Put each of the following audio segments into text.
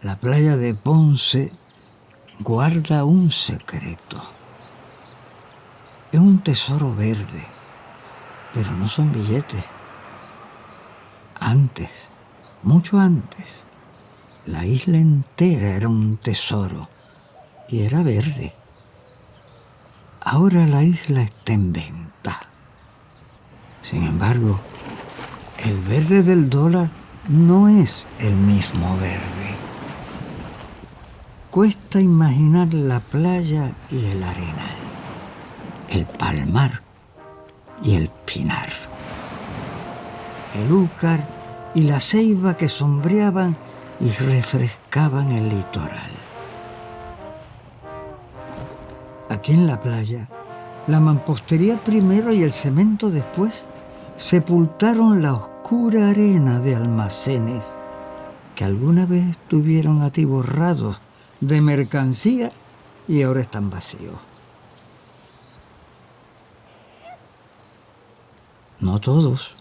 La playa de Ponce guarda un secreto. Es un tesoro verde, pero no son billetes. Antes, mucho antes, la isla entera era un tesoro y era verde. Ahora la isla está en venta. Sin embargo, el verde del dólar no es el mismo verde. Cuesta imaginar la playa y el arenal, el palmar y el pinar, el úcar y la ceiba que sombreaban y refrescaban el litoral. Aquí en la playa, la mampostería primero y el cemento después sepultaron la oscura arena de almacenes que alguna vez estuvieron atiborrados de mercancía y ahora están vacíos. No todos.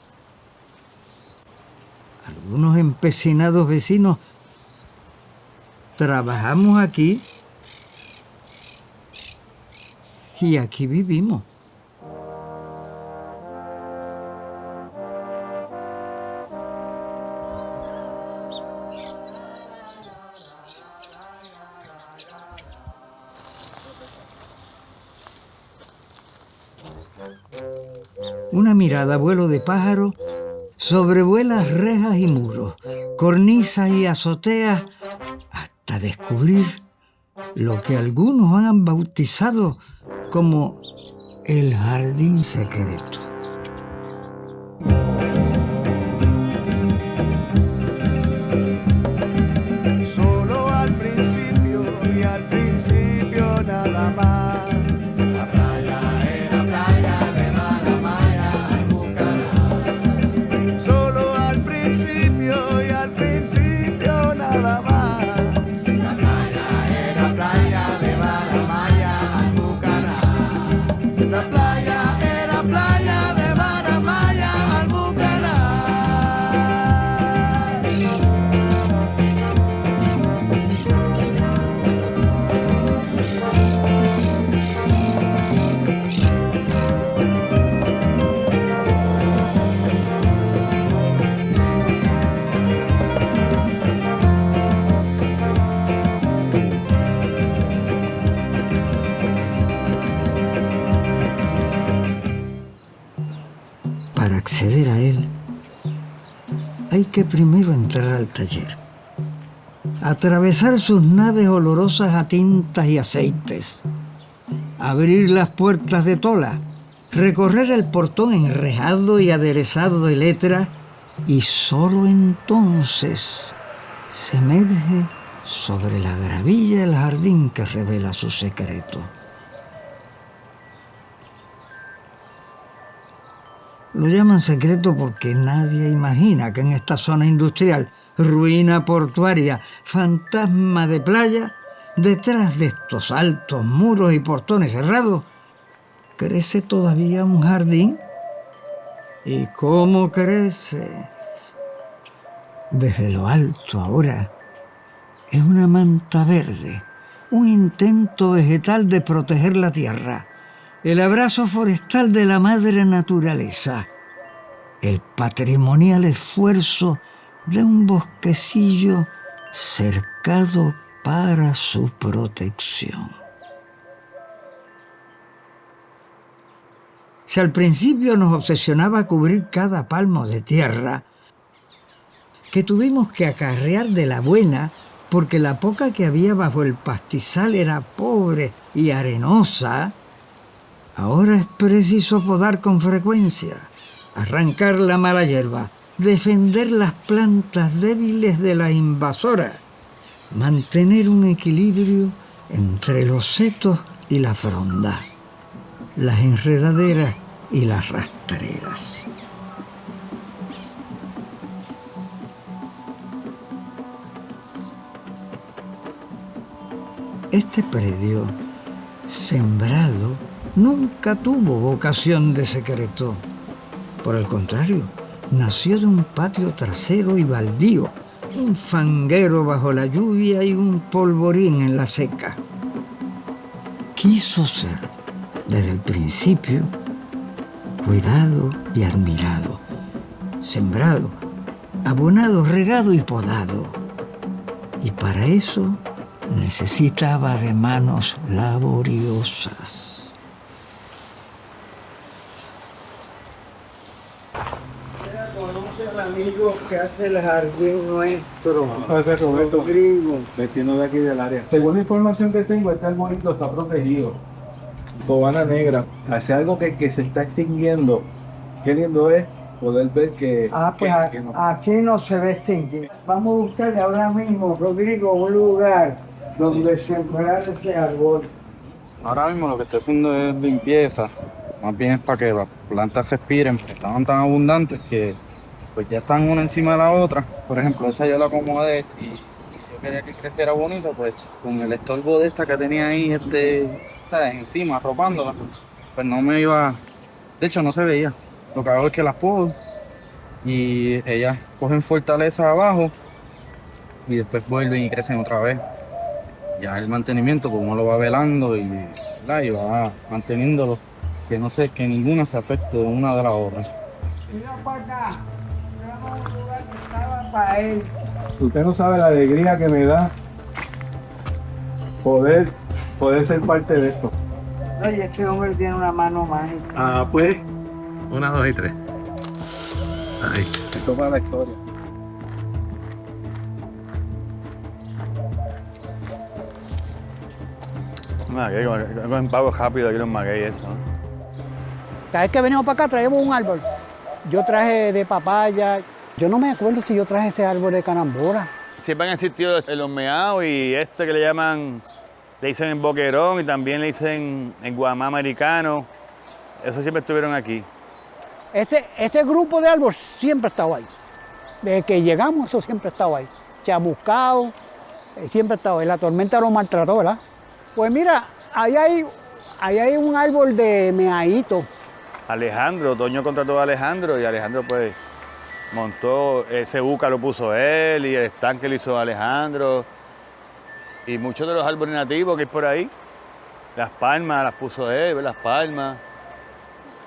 Algunos empecinados vecinos trabajamos aquí y aquí vivimos. Una mirada a vuelo de pájaro sobrevuela rejas y muros, cornisas y azoteas, hasta descubrir lo que algunos han bautizado como el jardín secreto. Solo al principio y al principio nada más. La playa era playa de Maramaya al Bucaná. Solo al principio y al principio nada más. La playa era playa de Maramaya al Bucaná. La playa era playa de Maramaya al Bucaná. Para acceder a él, hay que primero entrar al taller, atravesar sus naves olorosas a tintas y aceites, abrir las puertas de tola, recorrer el portón enrejado y aderezado de letras, y solo entonces se emerge sobre la gravilla el jardín que revela su secreto. Lo llaman secreto porque nadie imagina que en esta zona industrial, ruina portuaria, fantasma de playa, detrás de estos altos muros y portones cerrados, crece todavía un jardín. ¿Y cómo crece? Desde lo alto ahora es una manta verde, un intento vegetal de proteger la tierra, el abrazo forestal de la madre naturaleza, el patrimonial esfuerzo de un bosquecillo cercado para su protección. Si al principio nos obsesionaba cubrir cada palmo de tierra, que tuvimos que acarrear de la buena porque la poca que había bajo el pastizal era pobre y arenosa, ahora es preciso podar con frecuencia, arrancar la mala hierba, defender las plantas débiles de las invasoras, mantener un equilibrio entre los setos y la fronda, las enredaderas y las rastreras. Este predio, sembrado, nunca tuvo vocación de secreto. Por el contrario, nació de un patio trasero y baldío, un fanguero bajo la lluvia y un polvorín en la seca. Quiso ser, desde el principio, cuidado y admirado, sembrado, abonado, regado y podado. Y para eso necesitaba de manos laboriosas. Conoce al amigo que hace el jardín nuestro. José Roberto, Rodrigo. vecino de aquí del área. Según la información que tengo, este arbolito está protegido. Cobana negra. Hace algo que se está extinguiendo. Qué lindo es poder ver que... que no. Aquí no se ve extinguir. Vamos a buscar ahora mismo, Rodrigo, un lugar donde sembrar ese árbol. Ahora mismo lo que estoy haciendo es limpieza, más bien es para que las plantas respiren, porque estaban tan abundantes que pues ya están una encima de la otra. Por ejemplo, esa yo la acomodé y yo quería que creciera bonito, pues con el estorbo de esta que tenía ahí ¿sabes? Encima, arropándola, pues no me iba, de hecho no se veía. Lo que hago es que las podo y ellas cogen fortaleza abajo y después vuelven y crecen otra vez. Ya el mantenimiento, pues uno lo va velando y va manteniéndolo, que no sé, que ninguna se afecte de una de las otras. Mira para acá, miramos un lugar que estaba para él. Usted no sabe la alegría que me da poder ser parte de esto. Oye, este hombre tiene una mano mágica. Ah, pues, 1, 2 y 3. Ahí. esto para la historia. Maguey, con pago rápido aquí en Maguey eso. Cada vez que venimos para acá traemos un árbol. Yo traje de papaya. Yo no me acuerdo si yo traje ese árbol de carambola. Siempre han existido el hormeado y este que le llaman, le dicen en boquerón y también le dicen en guamá americano. Eso siempre estuvieron aquí. Ese grupo de árboles siempre ha estado ahí. Desde que llegamos, eso siempre ha estado ahí. Chamuscado, siempre ha estado ahí. La tormenta lo maltrató, ¿verdad? Pues mira, ahí hay un árbol de meadito. Alejandro, Toño contrató a Alejandro y Alejandro pues montó, ese buca lo puso él y el estanque lo hizo Alejandro. Y muchos de los árboles nativos que hay por ahí, las palmas las puso él, las palmas.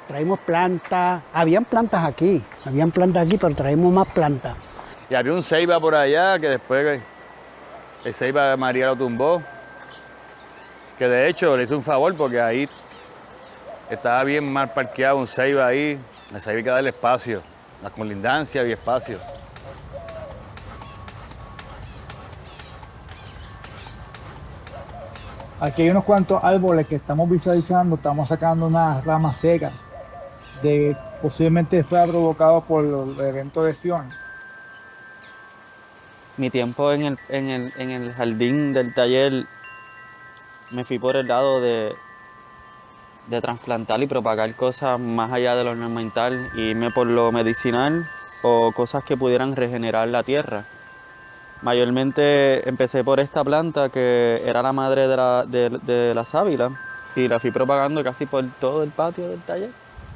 Traímos plantas, habían plantas aquí, pero traímos más plantas. Y había un ceiba por allá que después el ceiba María lo tumbó. Que de hecho le hizo un favor porque ahí estaba bien mal parqueado un ceiba ahí. El ceiba hay que darle espacio, la colindancia y espacio. Aquí hay unos cuantos árboles que estamos visualizando, estamos sacando unas ramas secas de posiblemente fue provocado por el evento de Fiona. Mi tiempo en el jardín del taller me fui por el lado de trasplantar y propagar cosas más allá de lo ornamental, e irme por lo medicinal o cosas que pudieran regenerar la tierra. Mayormente empecé por esta planta que era la madre de la sábila y la fui propagando casi por todo el patio del taller.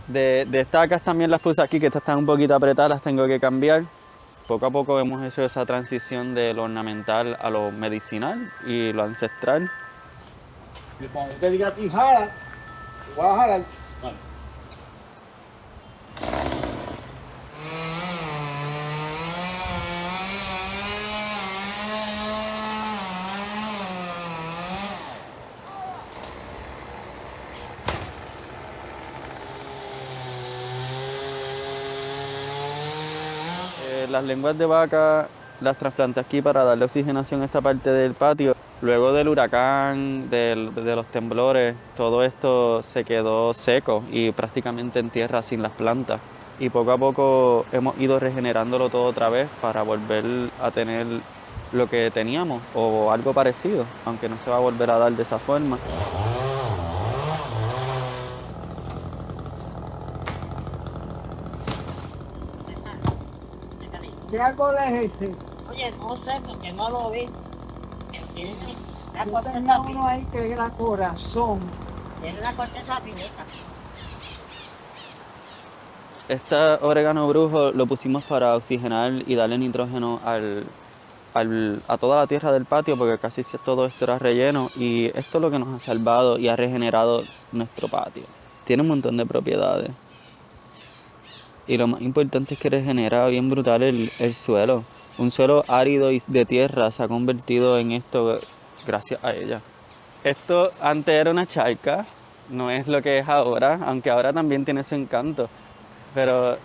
De estacas también las puse aquí, que estas están un poquito apretadas, las tengo que cambiar. Poco a poco hemos hecho esa transición de lo ornamental a lo medicinal y lo ancestral. Y cuando te diga a ti, jala, te voy a jalar. Las lenguas de vaca las trasplanté aquí para darle oxigenación a esta parte del patio. Luego del huracán, de los temblores, todo esto se quedó seco y prácticamente en tierra sin las plantas. Y poco a poco hemos ido regenerándolo todo otra vez para volver a tener lo que teníamos o algo parecido, aunque no se va a volver a dar de esa forma. ¿Qué árbol es ese? Oye, no sé porque no lo vi. Tiene la Tengo corteza uno ahí que era corazón. tiene la corteza finita. Este orégano brujo lo pusimos para oxigenar y darle nitrógeno a toda la tierra del patio, porque casi todo esto era relleno, y esto es lo que nos ha salvado y ha regenerado nuestro patio. Tiene un montón de propiedades. Y lo más importante es que regenera bien brutal el suelo. Un suelo árido y de tierra se ha convertido en esto gracias a ella. Esto antes era una charca, no es lo que es ahora, aunque ahora también tiene su encanto. Pero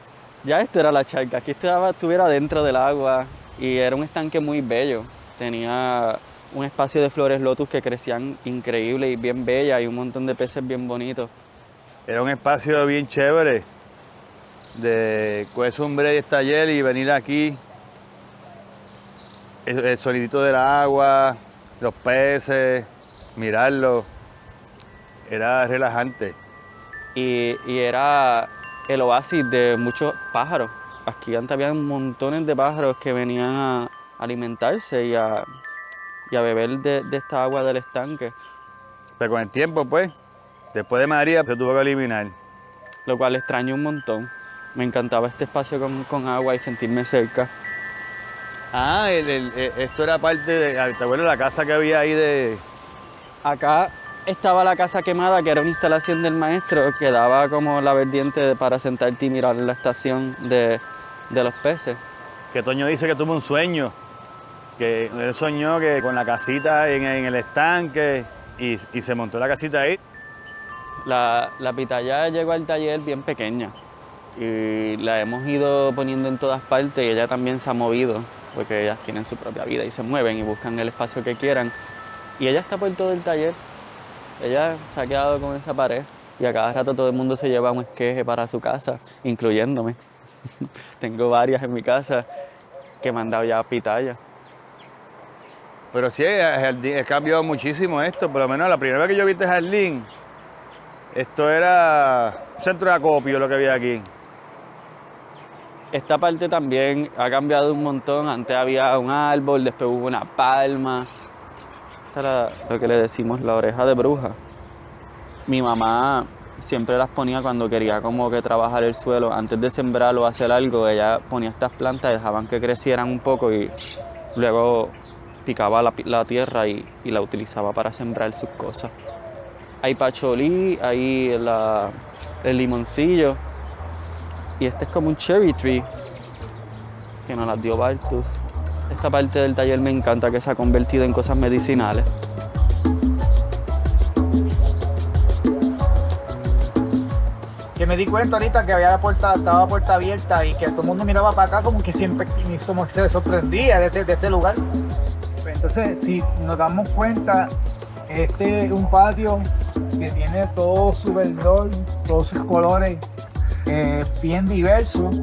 ya esto era la charca, aquí estuviera dentro del agua y era un estanque muy bello. Tenía un espacio de flores lotus que crecían increíble y bien bella y un montón de peces bien bonitos. Era un espacio bien chévere de coger un break taller y venir aquí. El sonidito del agua, los peces, mirarlos. Era relajante. Y era el oasis de muchos pájaros. Aquí antes había montones de pájaros que venían a alimentarse y a beber de esta agua del estanque. Pero con el tiempo, pues, después de María, se tuvo que eliminar. Lo cual extraño un montón. Me encantaba este espacio con agua y sentirme cerca. Ah, esto era parte de... ¿Te acuerdas la casa que había ahí de...? Acá estaba la casa quemada, que era una instalación del maestro, que daba como la vertiente para sentarte y mirar la estación de los peces. Que Toño dice que tuvo un sueño. Que él soñó que con la casita en el estanque y se montó la casita ahí. La pitaya llegó al taller bien pequeña y la hemos ido poniendo en todas partes y ella también se ha movido porque ellas tienen su propia vida y se mueven y buscan el espacio que quieran. Y ella está por todo el taller. Ella se ha quedado con esa pared y a cada rato todo el mundo se lleva un esqueje para su casa, incluyéndome. Tengo varias en mi casa que me han dado ya pitaya. Pero sí, ha cambiado muchísimo esto. Por lo menos la primera vez que yo vi este jardín, esto era un centro de acopio lo que había aquí. Esta parte también ha cambiado un montón. Antes había un árbol, después hubo una palma. Esta era lo que le decimos la oreja de bruja. Mi mamá siempre las ponía cuando quería como que trabajar el suelo. Antes de sembrarlo o hacer algo, ella ponía estas plantas, dejaban que crecieran un poco y luego picaba la tierra y la utilizaba para sembrar sus cosas. Hay pacholí, hay el limoncillo y este es como un cherry tree que nos las dio Bartus. Esta parte del taller me encanta, que se ha convertido en cosas medicinales. Que me di cuenta ahorita que había estaba la puerta abierta y que todo el mundo miraba para acá como que siempre como que se sorprendía de este lugar. Entonces, si nos damos cuenta, este es un patio que tiene todo su verdor, todos sus colores bien diversos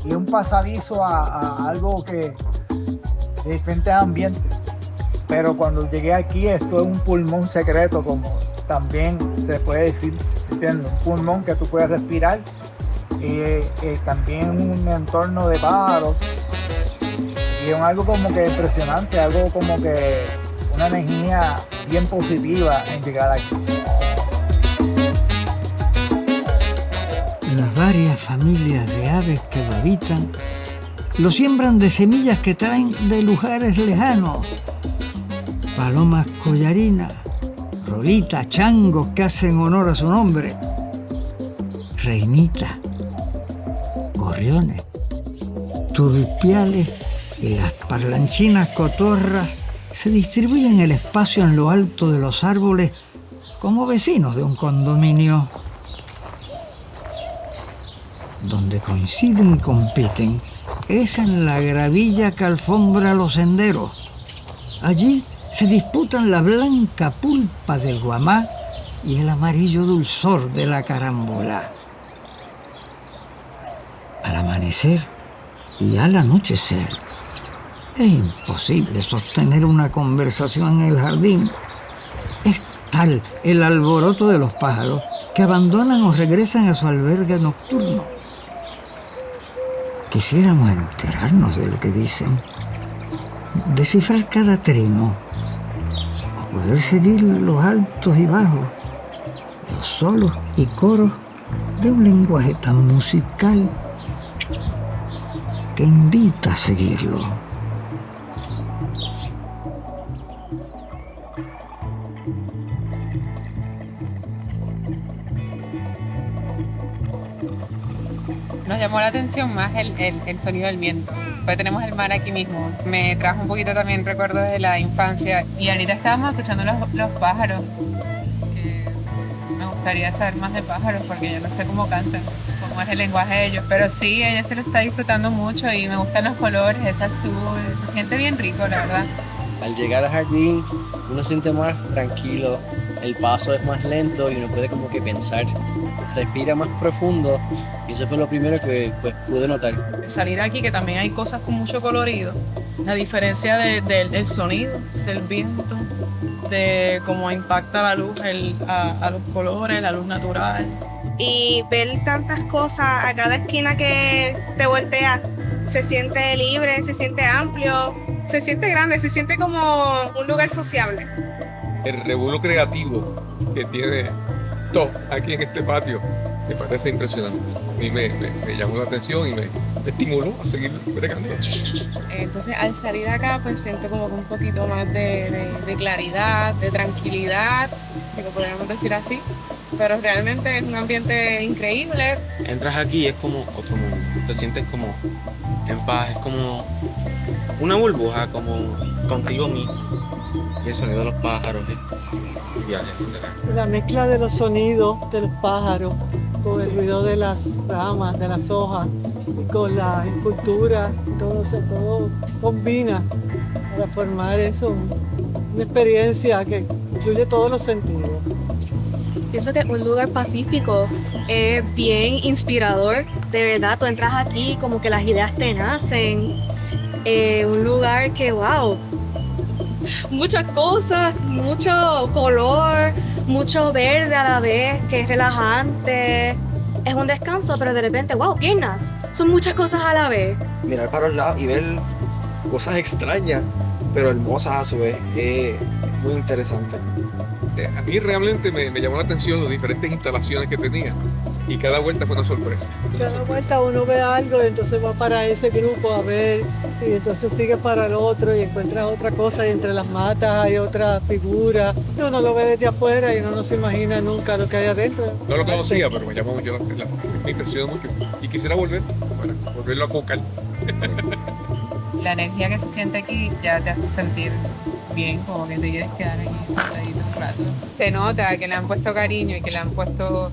y un pasadizo a algo que de diferentes ambientes. Pero cuando llegué aquí, esto es un pulmón secreto, como también se puede decir, ¿entiendes? Un pulmón que tú puedes respirar y también un entorno de pájaros. Y es algo como que impresionante, algo como que una energía bien positiva en llegar aquí. Las varias familias de aves que lo habitan lo siembran de semillas que traen de lugares lejanos. Palomas collarinas, rolitas, changos que hacen honor a su nombre, reinitas, gorriones, turpiales y las parlanchinas cotorras se distribuyen el espacio en lo alto de los árboles como vecinos de un condominio. Donde coinciden y compiten es en la gravilla que alfombra los senderos. Allí se disputan la blanca pulpa del guamá y el amarillo dulzor de la carambola. Al amanecer y al anochecer, es imposible sostener una conversación en el jardín. Es tal el alboroto de los pájaros que abandonan o regresan a su albergue nocturno. Quisiéramos enterarnos de lo que dicen, descifrar cada trino, o poder seguir los altos y bajos, los solos y coros de un lenguaje tan musical que invita a seguirlo. Nos llamó la atención más el sonido del viento. Pues tenemos el mar aquí mismo. Me trajo un poquito también recuerdos de la infancia. Y ahorita estábamos escuchando los pájaros. Me gustaría saber más de pájaros porque yo no sé cómo cantan, cómo es el lenguaje de ellos. Pero sí, ella se lo está disfrutando mucho y me gustan los colores, es azul. Se siente bien rico, la verdad. Al llegar al jardín, uno se siente más tranquilo, el paso es más lento y uno puede como que pensar, respira más profundo y eso fue lo primero que pues, pude notar. Salir aquí, que también hay cosas con mucho colorido, la diferencia del sonido, del viento, de cómo impacta la luz a los colores, la luz natural. Y ver tantas cosas a cada esquina que te volteas, se siente libre, se siente amplio, se siente grande, se siente como un lugar sociable. El revuelo creativo que tiene todo aquí en este patio me parece impresionante. A mí me llamó la atención y me estimuló a seguir bregando. Entonces al salir acá pues siento como un poquito más de claridad, de tranquilidad, si lo podríamos decir así. Pero realmente es un ambiente increíble. Entras aquí y es como otro mundo, te sientes como en paz, es como una burbuja, como contigo mismo. Y el sonido de los pájaros, la mezcla de los sonidos de los pájaros con el ruido de las ramas, de las hojas y con la escultura, todo combina para formar eso, una experiencia que incluye todos los sentidos. Pienso que un lugar pacífico es bien inspirador, de verdad, tú entras aquí como que las ideas te nacen, un lugar que wow, muchas cosas, mucho color, mucho verde a la vez, que es relajante, es un descanso, pero de repente wow, piernas, son muchas cosas a la vez. Mirar para los lados y ver cosas extrañas, pero hermosas a su vez, es muy interesante. A mí realmente me llamó la atención las diferentes instalaciones que tenía y cada vuelta fue una sorpresa. Cada vuelta uno ve algo y entonces va para ese grupo a ver y entonces sigue para el otro y encuentra otra cosa y entre las matas hay otra figura. Uno lo ve desde afuera y uno no se imagina nunca lo que hay adentro. No lo conocía, pero me llamó mucho me impresionó mucho y quisiera volver para volverlo a buscar. La energía que se siente aquí ya te hace sentir bien, como que te quieres quedar aquí sentadito un rato. Se nota que le han puesto cariño y que le han puesto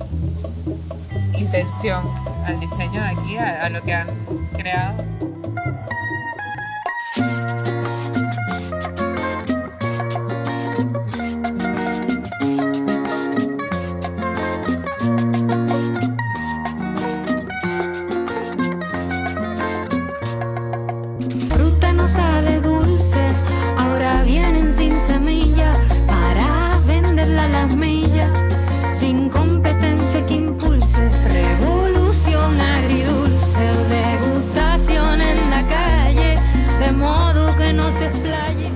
intención al diseño de aquí, a lo que han creado. Fruta no sale dulce, ahora vienen sin semilla para venderla a las millas, sin competencia que impulse, revolución agridulce, degustación en la calle, de modo que no se explaye.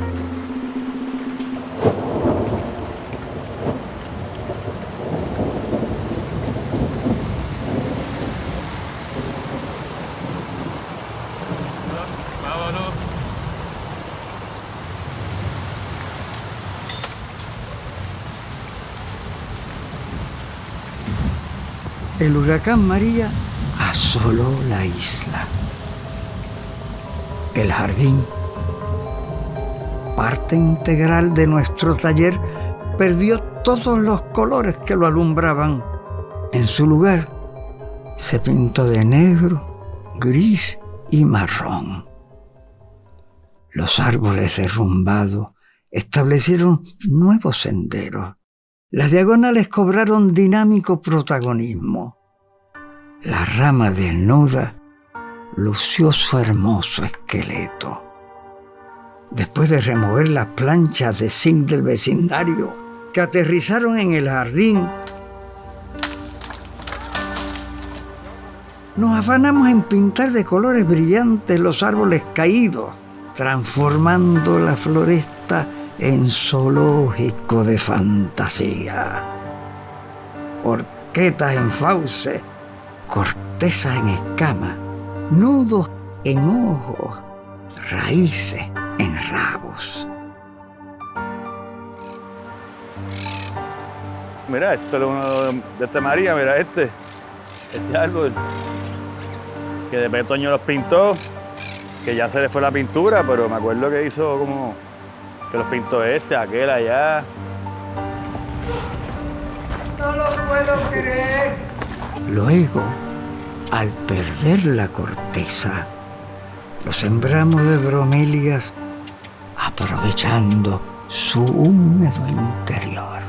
Vámonos. El huracán María asoló la isla. El jardín, parte integral de nuestro taller, perdió todos los colores que lo alumbraban. En su lugar, se pintó de negro, gris y marrón. Los árboles derrumbados establecieron nuevos senderos. Las diagonales cobraron dinámico protagonismo. La rama desnuda lució su hermoso esqueleto. Después de remover las planchas de zinc del vecindario que aterrizaron en el jardín, nos afanamos en pintar de colores brillantes los árboles caídos, transformando la floresta en zoológico de fantasía. Horquetas en fauces, cortezas en escamas, nudos en ojos, raíces en rabos. Mira, esto es uno de este María, mira este árbol, que de Petoño los pintó, que ya se le fue la pintura, pero me acuerdo que hizo como que los pintó aquel allá. No lo puedo creer. Luego, al perder la corteza, lo sembramos de bromelias, aprovechando su húmedo interior.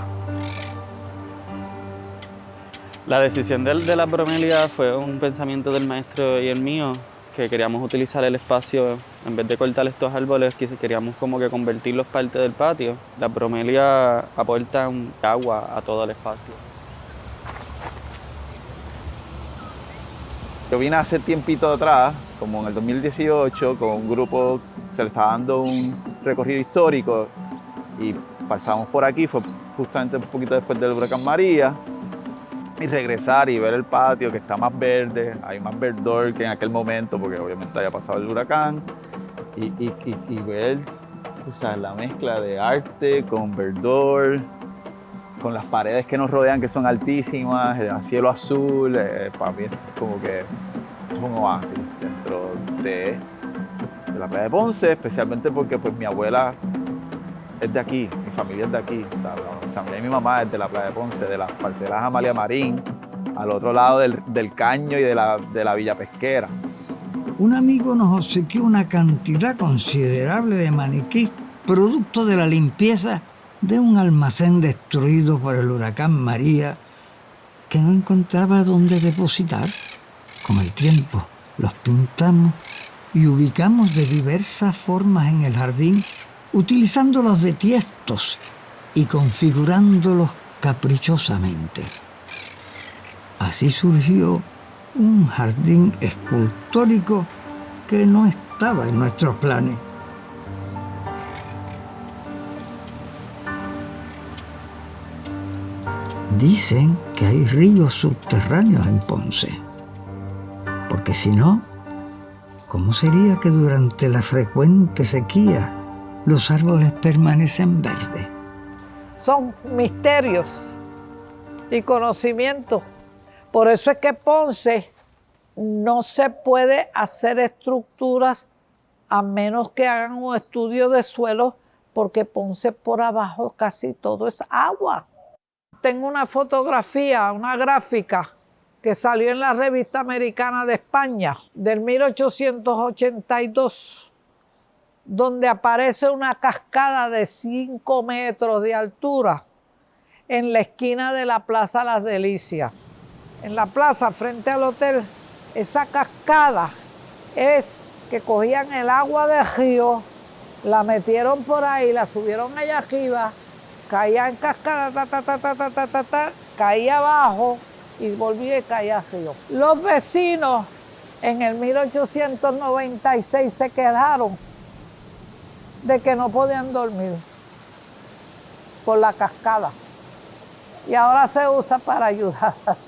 La decisión de las bromelias fue un pensamiento del maestro y el mío, que queríamos utilizar el espacio, en vez de cortar estos árboles, que queríamos como que convertirlos parte del patio. Las bromelias aportan agua a todo el espacio. Yo vine hace tiempito atrás, como en el 2018, con un grupo, se le estaba dando un recorrido histórico y pasamos por aquí, fue justamente un poquito después del huracán María, y regresar y ver el patio que está más verde, hay más verdor que en aquel momento, porque obviamente había pasado el huracán, y ver, o sea, la mezcla de arte con verdor, con las paredes que nos rodean que son altísimas, el cielo azul, para mí es como que es un oasis dentro de la playa de Ponce, especialmente porque pues mi abuela es de aquí, mi familia es de aquí, o sea, la familia de mi mamá es de la playa de Ponce, de las parcelas Amalia Marín, al otro lado del caño y de la Villa Pesquera. Un amigo nos obsequió una cantidad considerable de maniquís, producto de la limpieza de un almacén destruido por el huracán María, que no encontraba dónde depositar. Con el tiempo los pintamos y ubicamos de diversas formas en el jardín, utilizándolos de tiestos y configurándolos caprichosamente. Así surgió un jardín escultórico que no estaba en nuestros planes. Dicen que hay ríos subterráneos en Ponce, porque si no, ¿cómo sería que durante la frecuente sequía los árboles permanecen verdes? Son misterios y conocimientos. Por eso es que Ponce no se puede hacer estructuras a menos que hagan un estudio de suelo, porque Ponce por abajo casi todo es agua. Tengo una fotografía, una gráfica que salió en la Revista Americana de España del 1882, donde aparece una cascada de 5 metros de altura en la esquina de la Plaza Las Delicias. En la plaza, frente al hotel, esa cascada es que cogían el agua del río, la metieron por ahí, la subieron allá arriba, caía en cascada, caía abajo y volvía y caía al río. Los vecinos en el 1896 se quedaron de que no podían dormir por la cascada. Y ahora se usa para ayudar a los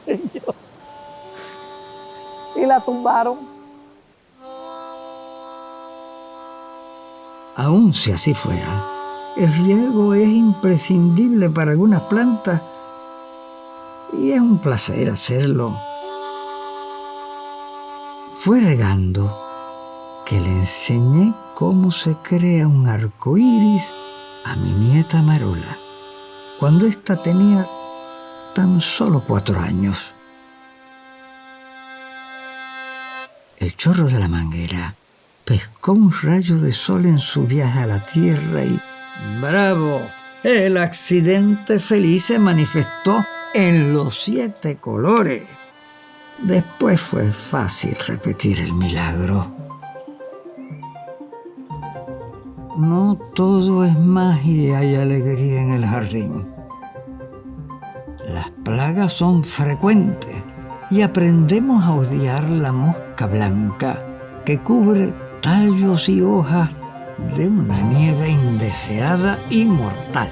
niños. Y la tumbaron. Aun si así fuera, el riego es imprescindible para algunas plantas y es un placer hacerlo. Fue regando que le enseñé cómo se crea un arco iris a mi nieta Marola, cuando ésta tenía tan solo 4 años. El chorro de la manguera pescó un rayo de sol en su viaje a la tierra y ¡bravo! El accidente feliz se manifestó en los 7 colores. Después fue fácil repetir el milagro. No todo es magia y alegría en el jardín. Las plagas son frecuentes y aprendemos a odiar la mosca blanca que cubre tallos y hojas de una nieve indeseada y mortal.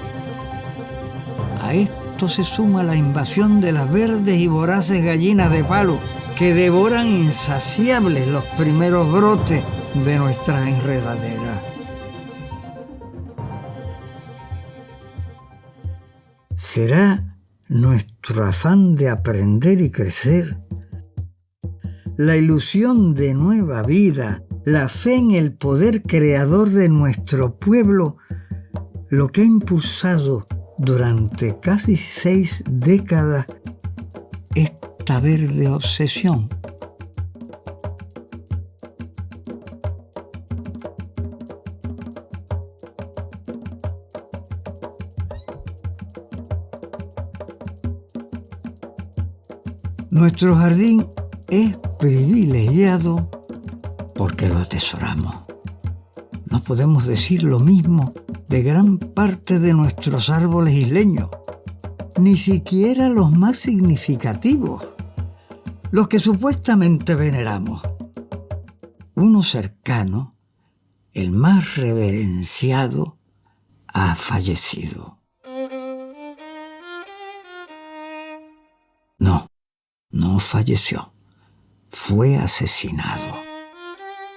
A esto se suma la invasión de las verdes y voraces gallinas de palo que devoran insaciables los primeros brotes de nuestras enredaderas. será nuestro afán de aprender y crecer, la ilusión de nueva vida, la fe en el poder creador de nuestro pueblo, lo que ha impulsado durante casi 6 décadas esta verde obsesión. Nuestro jardín es privilegiado porque lo atesoramos. No podemos decir lo mismo de gran parte de nuestros árboles isleños, ni siquiera los más significativos, los que supuestamente veneramos. Uno cercano, el más reverenciado, ha fallecido. No falleció, fue asesinado.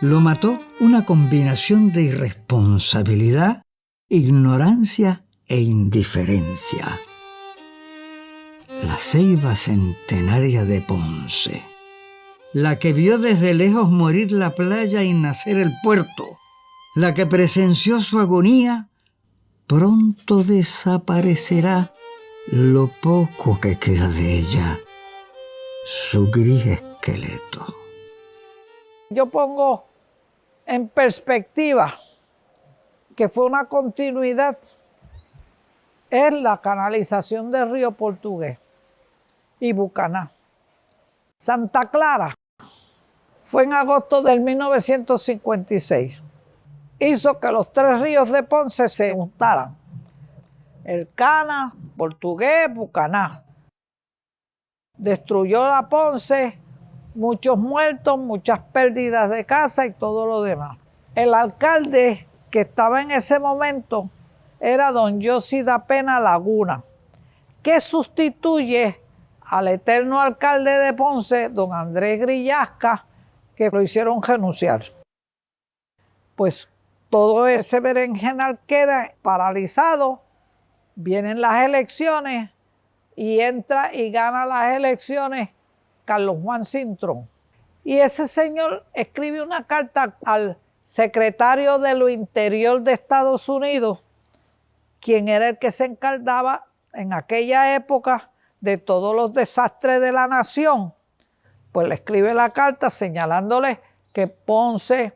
Lo mató una combinación de irresponsabilidad, ignorancia e indiferencia. La ceiba centenaria de Ponce, la que vio desde lejos morir la playa y nacer el puerto, la que presenció su agonía, pronto desaparecerá lo poco que queda de ella, su gris esqueleto. Yo pongo en perspectiva que fue una continuidad, es la canalización del río Portugués y Bucaná. Santa Clara fue en agosto del 1956. Hizo que los 3 ríos de Ponce se juntaran. El Cana, Portugués, Bucaná. Destruyó la Ponce, muchos muertos, muchas pérdidas de casa y todo lo demás. El alcalde que estaba en ese momento era don Josi da Pena Laguna, que sustituye al eterno alcalde de Ponce, don Andrés Grillasca, que lo hicieron renunciar. Pues todo ese berenjenal queda paralizado, vienen las elecciones y entra y gana las elecciones Carlos Juan Cintrón. Y ese señor escribe una carta al secretario de lo Interior de Estados Unidos, quien era el que se encargaba en aquella época de todos los desastres de la nación. Pues le escribe la carta señalándole que Ponce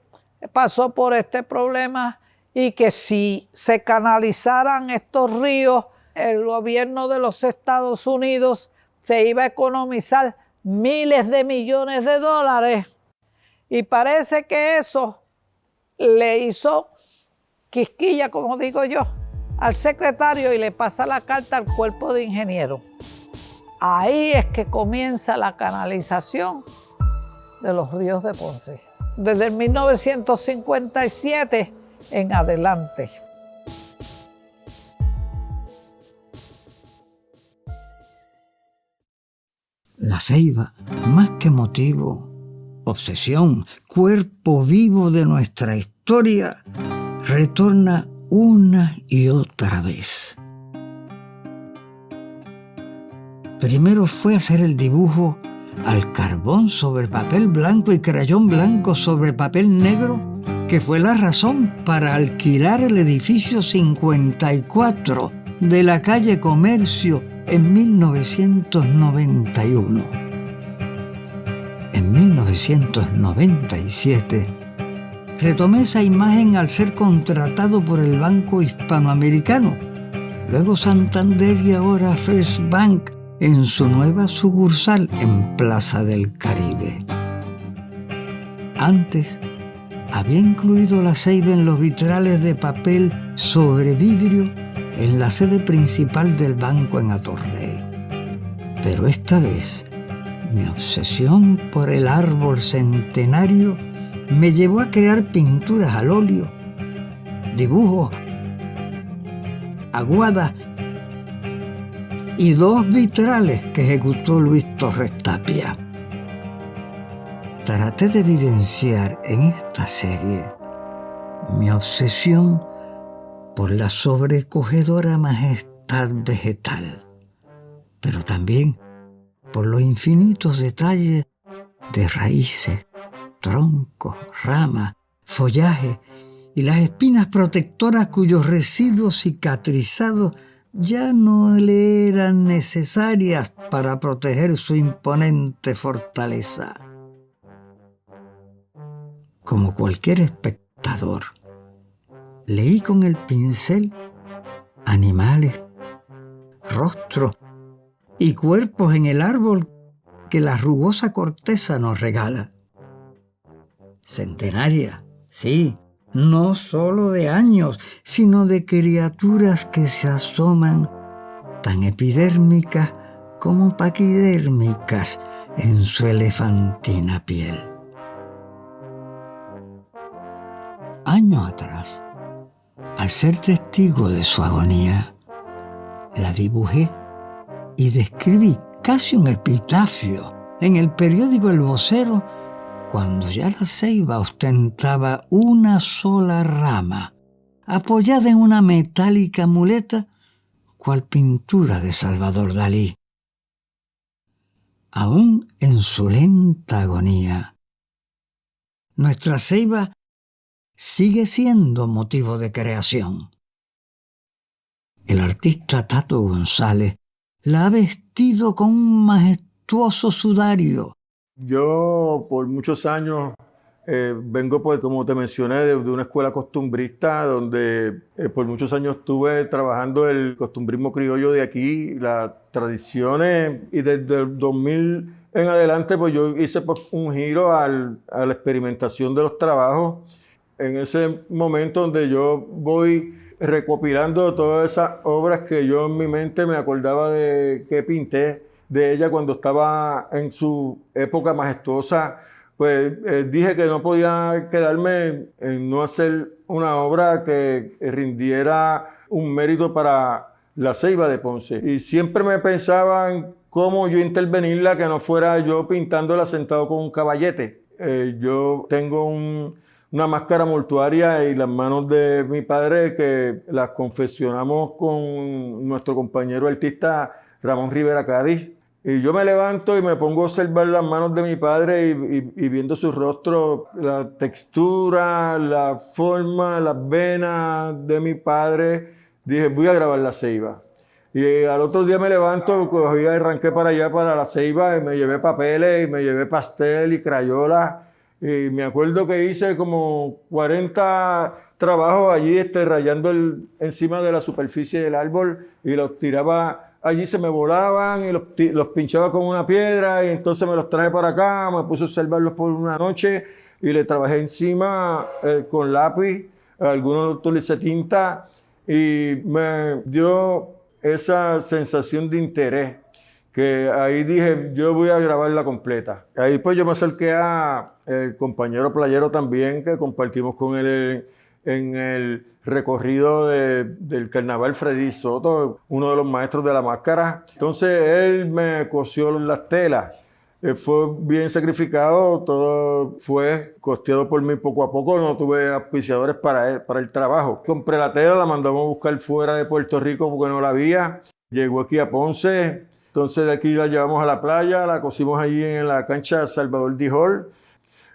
pasó por este problema y que si se canalizaran estos ríos, el gobierno de los Estados Unidos se iba a economizar miles de millones de dólares. Y parece que eso le hizo quisquilla, como digo yo, al secretario y le pasa la carta al cuerpo de ingenieros. Ahí es que comienza la canalización de los ríos de Ponce. Desde el 1957 en adelante. La ceiba, más que motivo, obsesión, cuerpo vivo de nuestra historia, retorna una y otra vez. Primero fue hacer el dibujo al carbón sobre papel blanco y crayón blanco sobre papel negro, que fue la razón para alquilar el edificio 54 de la calle Comercio en 1991. En 1997 retomé esa imagen al ser contratado por el Banco Hispanoamericano, luego Santander y ahora First Bank en su nueva sucursal en Plaza del Caribe. Antes había incluido la ceiba en los vitrales de papel sobre vidrio en la sede principal del banco en Atorrey. Pero esta vez, mi obsesión por el árbol centenario me llevó a crear pinturas al óleo, dibujos, aguadas y 2 vitrales que ejecutó Luis Torres Tapia. Traté de evidenciar en esta serie mi obsesión por la sobrecogedora majestad libertad vegetal, pero también por los infinitos detalles de raíces, troncos, ramas, follaje y las espinas protectoras cuyos residuos cicatrizados ya no le eran necesarias para proteger su imponente fortaleza. Como cualquier espectador, leí con el pincel animales, rostros y cuerpos en el árbol que la rugosa corteza nos regala. Centenaria, sí, no solo de años, sino de criaturas que se asoman tan epidérmicas como paquidérmicas en su elefantina piel. Años atrás, al ser testigo de su agonía, la dibujé y describí casi un epitafio en el periódico El Vocero cuando ya la ceiba ostentaba una sola rama, apoyada en una metálica muleta, cual pintura de Salvador Dalí. Aún en su lenta agonía, nuestra ceiba sigue siendo motivo de creación. El artista Tato González la ha vestido con un majestuoso sudario. Yo por muchos años vengo, pues, como te mencioné, de una escuela costumbrista donde por muchos años estuve trabajando el costumbrismo criollo de aquí, las tradiciones, y desde el 2000 en adelante pues yo hice, pues, un giro a la experimentación de los trabajos. En ese momento donde yo voy recopilando todas esas obras que yo en mi mente me acordaba de que pinté de ella cuando estaba en su época majestuosa, pues dije que no podía quedarme en no hacer una obra que rindiera un mérito para la Ceiba de Ponce. Y siempre me pensaba en cómo yo intervenirla, que no fuera yo pintándola sentado con un caballete. Yo tengo una máscara mortuaria y las manos de mi padre que las confeccionamos con nuestro compañero artista Ramón Rivera Cádiz. Y yo me levanto y me pongo a observar las manos de mi padre y viendo su rostro, la textura, la forma, las venas de mi padre, dije, voy a grabar la Ceiba. Y al otro día me levanto, cogí y arranqué para allá, para la Ceiba, y me llevé papeles, y me llevé pastel y crayola. Y me acuerdo que hice como 40 trabajos allí, rayando encima de la superficie del árbol, y los tiraba. Allí se me volaban y los pinchaba con una piedra, y entonces me los traje para acá, me puse a observarlos por una noche y le trabajé encima con lápiz, algunos utilicé tinta, y me dio esa sensación de interés que ahí dije, yo voy a grabarla completa. Ahí pues yo me acerqué a el compañero playero también, que compartimos con él en el recorrido del carnaval, Freddy Soto, uno de los maestros de la máscara. Entonces él me cosió las telas. Fue bien sacrificado, todo fue costeado por mí poco a poco, no tuve auspiciadores para el trabajo. Compré la tela, la mandamos a buscar fuera de Puerto Rico porque no la había. Llegó aquí a Ponce, entonces de aquí la llevamos a la playa, la cosimos allí en la cancha Salvador Dijol.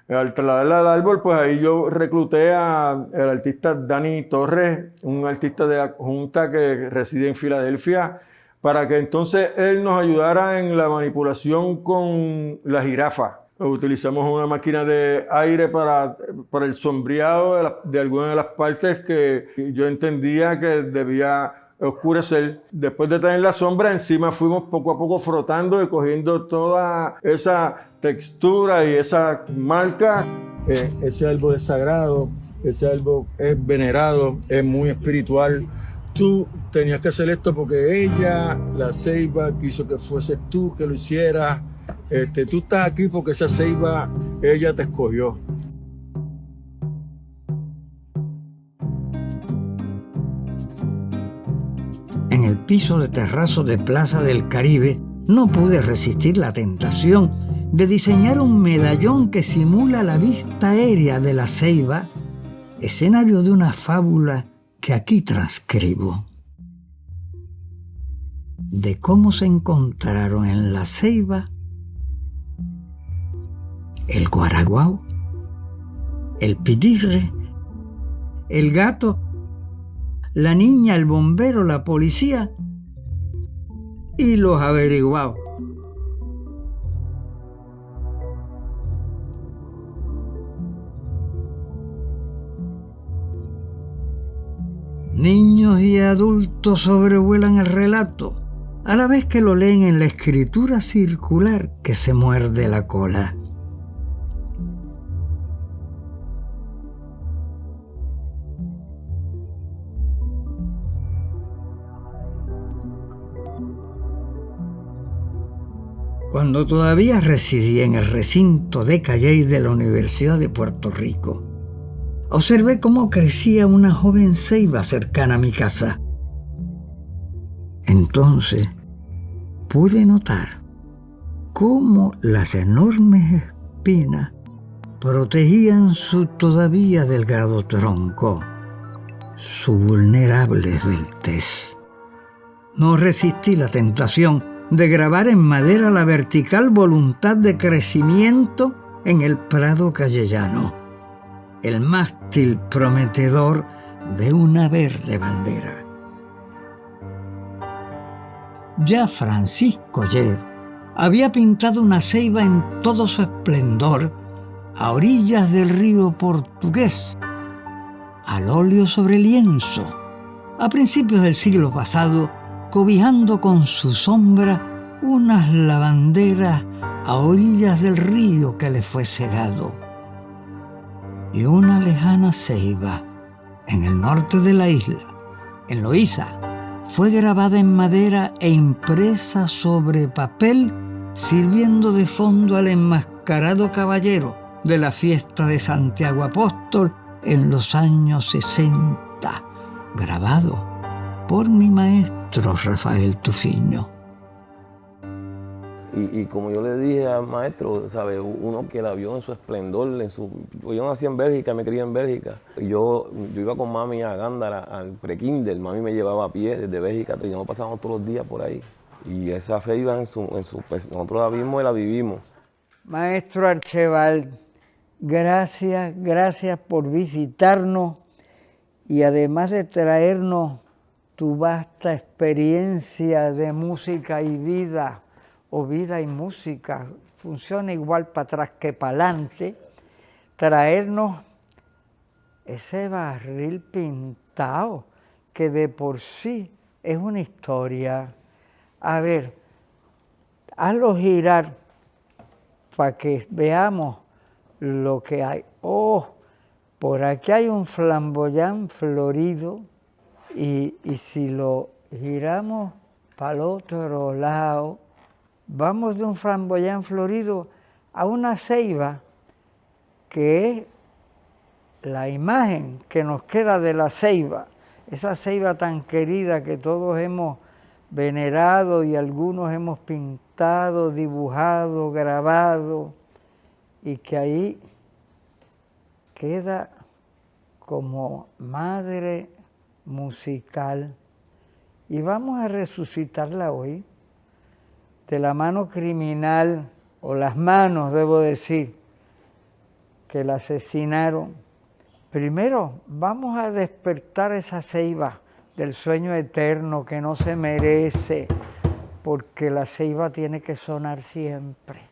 Al trasladarla al árbol, pues ahí yo recluté al artista Dani Torres, un artista de adjunta que reside en Filadelfia, para que entonces él nos ayudara en la manipulación con la jirafa. Utilizamos una máquina de aire para el sombreado de algunas de las partes que yo entendía que debía oscurecer. Después de tener la sombra encima, fuimos poco a poco frotando y cogiendo toda esa textura y esa marca. Ese árbol es sagrado, ese árbol es venerado, es muy espiritual. Tú tenías que hacer esto porque ella, la ceiba, quiso que fueses tú que lo hicieras. Tú estás aquí porque esa ceiba, ella te escogió. En el piso de terrazo de Plaza del Caribe, no pude resistir la tentación de diseñar un medallón que simula la vista aérea de la ceiba, escenario de una fábula que aquí transcribo. de cómo se encontraron en la ceiba el guaraguao, el pitirre, el gato, la niña, el bombero, la policía y los averiguados. Niños y adultos sobrevuelan el relato, a la vez que lo leen en la escritura circular que se muerde la cola. Cuando todavía residía en el recinto de Calley de la Universidad de Puerto Rico, observé cómo crecía una joven ceiba cercana a mi casa. Entonces pude notar cómo las enormes espinas protegían su todavía delgado tronco, su vulnerable esbeltez. No resistí la tentación de grabar en madera la vertical voluntad de crecimiento en el prado callellano, el mástil prometedor de una verde bandera. Ya Francisco Yer había pintado una ceiba en todo su esplendor a orillas del río Portugués, al óleo sobre lienzo, a principios del siglo pasado, cobijando con su sombra unas lavanderas a orillas del río que le fue cegado. Y una lejana ceiba en el norte de la isla, en Loíza, fue grabada en madera e impresa sobre papel, sirviendo de fondo al enmascarado caballero de la fiesta de Santiago Apóstol en los años 60, grabado por mi maestro Rafael Tufiño. Y como yo le dije al maestro, ¿sabe? Uno que la vio en su esplendor, yo nací en Bélgica, me crié en Bélgica. Yo iba con mami a Gándara, al pre-kinder, mami me llevaba a pie desde Bélgica, y nos pasábamos todos los días por ahí. Y esa fe iba nosotros la vimos y la vivimos. Maestro Archeval, gracias por visitarnos y además de traernos tu vasta experiencia de música y vida, o vida y música, funciona igual para atrás que para adelante, traernos ese barril pintado, que de por sí es una historia. A ver, hazlo girar para que veamos lo que hay. Oh, por aquí hay un flamboyán florido y si lo giramos para el otro lado, vamos de un flamboyán florido a una ceiba que es la imagen que nos queda de la ceiba, esa ceiba tan querida que todos hemos venerado y algunos hemos pintado, dibujado, grabado, y que ahí queda como madre musical. Y vamos a resucitarla hoy de la mano criminal, o las manos, debo decir, que la asesinaron. Primero, vamos a despertar esa ceiba del sueño eterno que no se merece, porque la ceiba tiene que sonar siempre.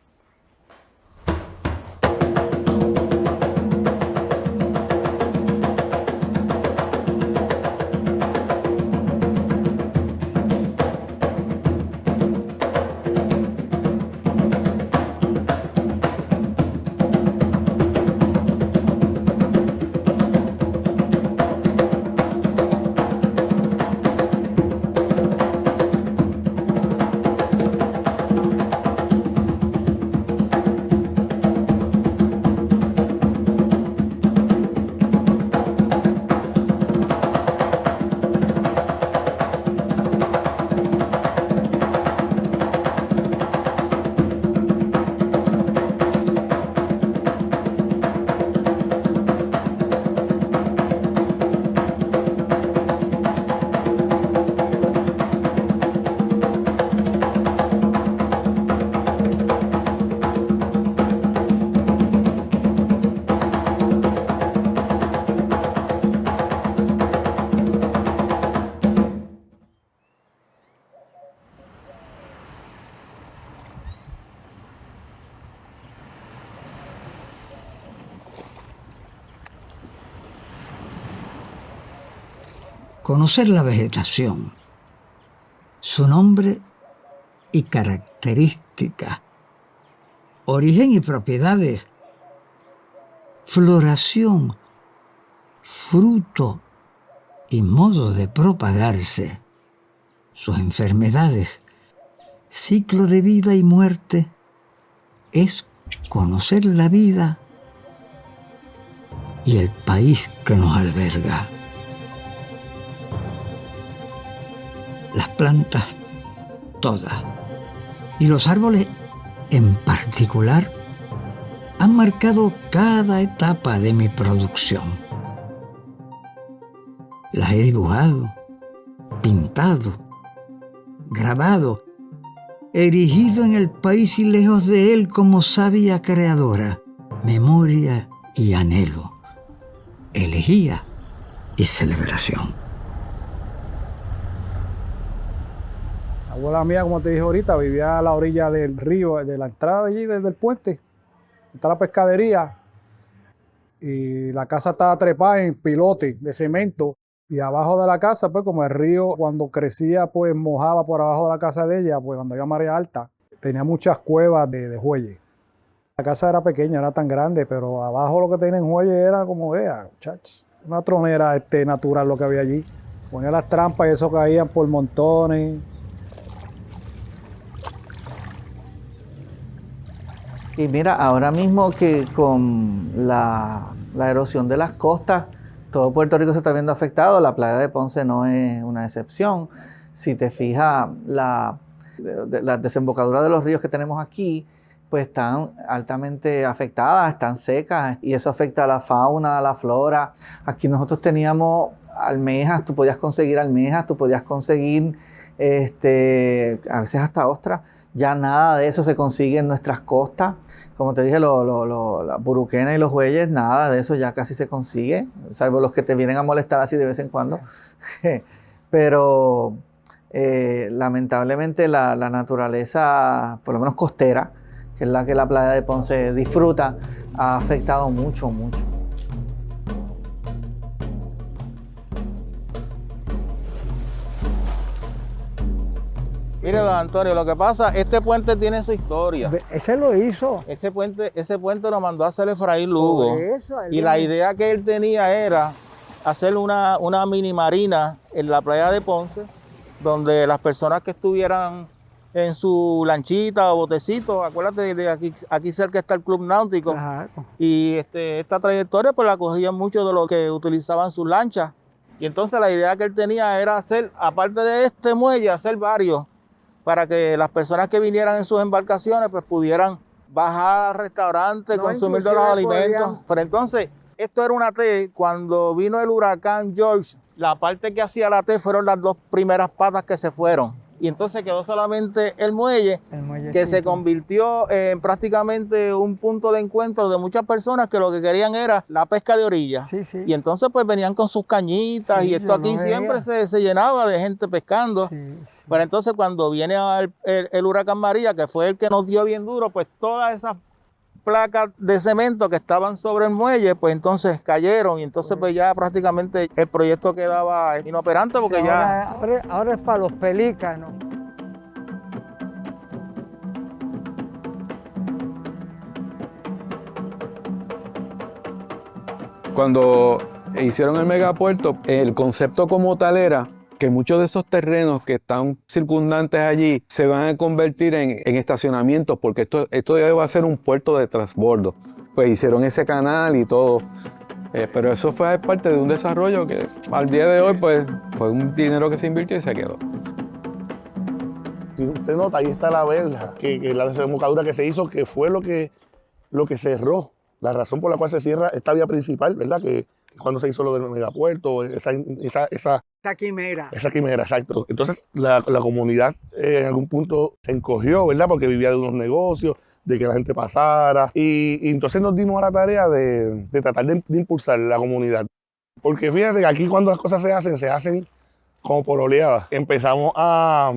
conocer la vegetación, su nombre y características, origen y propiedades, floración, fruto y modo de propagarse, sus enfermedades, ciclo de vida y muerte, es conocer la vida y el país que nos alberga. Las plantas todas y los árboles en particular han marcado cada etapa de mi producción. Las he dibujado, pintado, grabado, erigido en el país y lejos de él como sabia creadora, memoria y anhelo, elegía y celebración. La abuela mía, como te dije ahorita, vivía a la orilla del río, de la entrada de allí, desde el puente. Está la pescadería y la casa estaba trepada en pilote de cemento. Y abajo de la casa, pues como el río cuando crecía, pues mojaba por abajo de la casa de ella, pues cuando había marea alta, tenía muchas cuevas de jueyes. La casa era pequeña, era tan grande, pero abajo lo que tenía en jueyes era como, vea, muchachos, una tronera natural lo que había allí. Ponía las trampas y eso caían por montones. Y mira, ahora mismo que con la erosión de las costas, todo Puerto Rico se está viendo afectado, la playa de Ponce no es una excepción. Si te fijas, la desembocadura de los ríos que tenemos aquí, pues están altamente afectadas, están secas, y eso afecta a la fauna, a la flora. Aquí nosotros teníamos almejas, tú podías conseguir almejas, tú podías conseguir a veces hasta ostras. Ya nada de eso se consigue en nuestras costas. Como te dije, la buruquena y los bueyes, nada de eso ya casi se consigue, salvo los que te vienen a molestar así de vez en cuando. Pero lamentablemente la naturaleza, por lo menos costera, que es la que la playa de Ponce disfruta, ha afectado mucho. Mire, don Antonio, lo que pasa, este puente tiene su historia. Ese lo hizo. Ese puente lo mandó a hacer Efraín Lugo. Y la idea que él tenía era hacer una mini marina en la playa de Ponce, donde las personas que estuvieran en su lanchita o botecito, acuérdate de aquí cerca está el Club Náutico. Ajá. Y esta trayectoria pues la cogían muchos de los que utilizaban sus lanchas. Y entonces la idea que él tenía era hacer, aparte de este muelle, hacer varios, para que las personas que vinieran en sus embarcaciones pues pudieran bajar al restaurante, consumir de los alimentos. Pero entonces, esto era una T. Cuando vino el huracán George, la parte que hacía la T fueron las dos primeras patas que se fueron. Y entonces quedó solamente el muelle que se convirtió en prácticamente un punto de encuentro de muchas personas que lo que querían era la pesca de orilla. Y entonces pues venían con sus cañitas y esto aquí siempre se llenaba de gente pescando. Pero entonces cuando viene el huracán María, que fue el que nos dio bien duro, pues todas esas placas de cemento que estaban sobre el muelle, pues entonces cayeron y entonces pues ya prácticamente el proyecto quedaba inoperante porque ahora es para los pelícanos. Cuando hicieron el megapuerto, el concepto como tal era que muchos de esos terrenos que están circundantes allí se van a convertir en estacionamientos, porque esto ya va a ser un puerto de transbordo. Pues hicieron ese canal y todo, pero eso fue parte de un desarrollo que al día de hoy pues fue un dinero que se invirtió y se quedó. Si usted nota, ahí está la verja, que la desembocadura que se hizo, que fue lo que cerró, la razón por la cual se cierra esta vía principal, ¿verdad? Que cuando se hizo lo del megapuerto, esa quimera. Esa quimera, exacto. Entonces la comunidad en algún punto se encogió, ¿verdad? Porque vivía de unos negocios, de que la gente pasara. Y entonces nos dimos a la tarea de tratar de impulsar la comunidad. Porque fíjate que aquí cuando las cosas se hacen como por oleadas. Empezamos a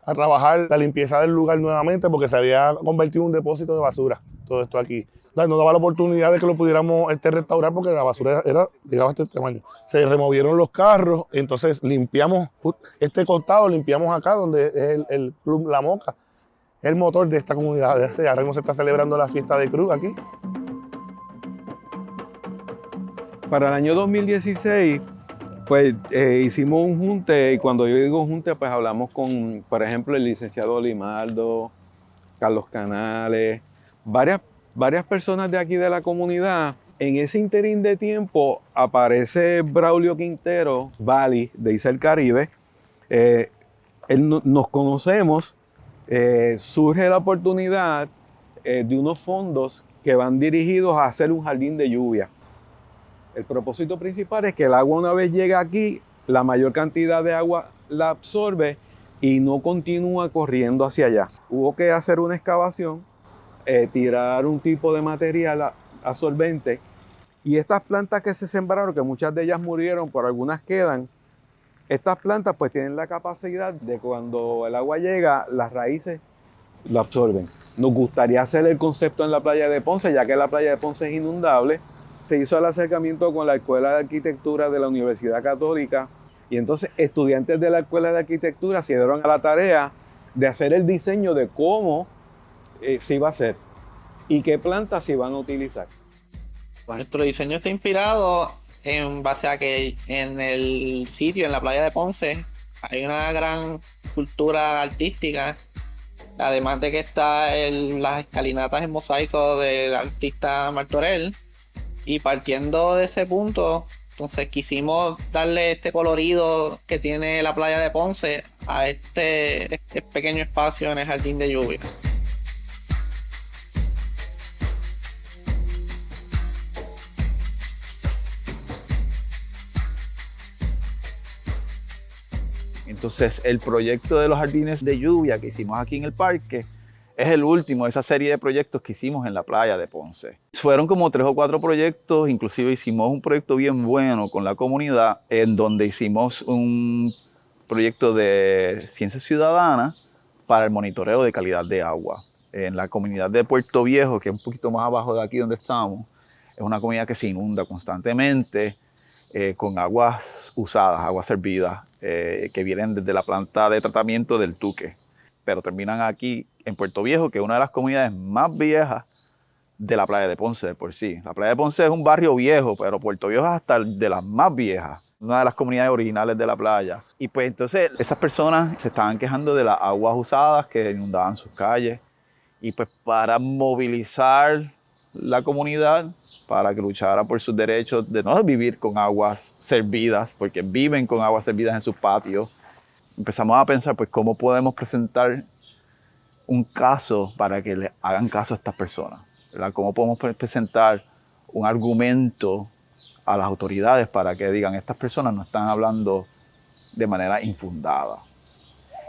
trabajar la limpieza del lugar nuevamente porque se había convertido en un depósito de basura, todo esto aquí. nos daba la oportunidad de que lo pudiéramos restaurar porque la basura llegaba a este tamaño. Se removieron los carros, entonces limpiamos este costado, limpiamos acá donde es el Club La Moca, el motor de esta comunidad. Ahora mismo se está celebrando la fiesta de Cruz aquí. Para el año 2016, pues hicimos un junte, y cuando yo digo junte, pues hablamos con, por ejemplo, el licenciado Limaldo, Carlos Canales, varias personas de aquí de la comunidad. En ese interín de tiempo aparece Braulio Quintero, Bali, de Isel Caribe. Nos conocemos, surge la oportunidad de unos fondos que van dirigidos a hacer un jardín de lluvia. El propósito principal es que el agua, una vez llega aquí, la mayor cantidad de agua la absorbe y no continúa corriendo hacia allá. Hubo que hacer una excavación, tirar un tipo de material absorbente, y estas plantas que se sembraron, que muchas de ellas murieron, pero algunas quedan, estas plantas pues tienen la capacidad de cuando el agua llega, las raíces lo absorben. Nos gustaría hacer el concepto en la playa de Ponce, ya que la playa de Ponce es inundable. Se hizo el acercamiento con la Escuela de Arquitectura de la Universidad Católica, y entonces estudiantes de la Escuela de Arquitectura se dieron a la tarea de hacer el diseño de cómo se iba a hacer y qué plantas se iban a utilizar. Nuestro diseño está inspirado en base a que en el sitio, en la playa de Ponce, hay una gran cultura artística, además de que está las escalinatas en mosaico del artista Martorell. Y partiendo de ese punto, entonces quisimos darle este colorido que tiene la playa de Ponce a este pequeño espacio en el jardín de lluvia. Entonces, el proyecto de los jardines de lluvia que hicimos aquí en el parque es el último de esa serie de proyectos que hicimos en la playa de Ponce. Fueron como 3 o 4 proyectos, inclusive hicimos un proyecto bien bueno con la comunidad, en donde hicimos un proyecto de ciencia ciudadana para el monitoreo de calidad de agua. En la comunidad de Puerto Viejo, que es un poquito más abajo de aquí donde estamos, es una comunidad que se inunda constantemente con aguas usadas, aguas servidas, que vienen desde la planta de tratamiento del Tuque, pero terminan aquí en Puerto Viejo, que es una de las comunidades más viejas de la playa de Ponce de por sí. La playa de Ponce es un barrio viejo, pero Puerto Viejo es hasta de las más viejas, una de las comunidades originales de la playa. Y pues entonces esas personas se estaban quejando de las aguas usadas que inundaban sus calles. Y pues para movilizar la comunidad, para que luchara por sus derechos de no vivir con aguas servidas, porque viven con aguas servidas en sus patios, empezamos a pensar pues cómo podemos presentar un caso para que le hagan caso a estas personas, ¿verdad? Cómo podemos presentar un argumento a las autoridades para que digan estas personas no están hablando de manera infundada.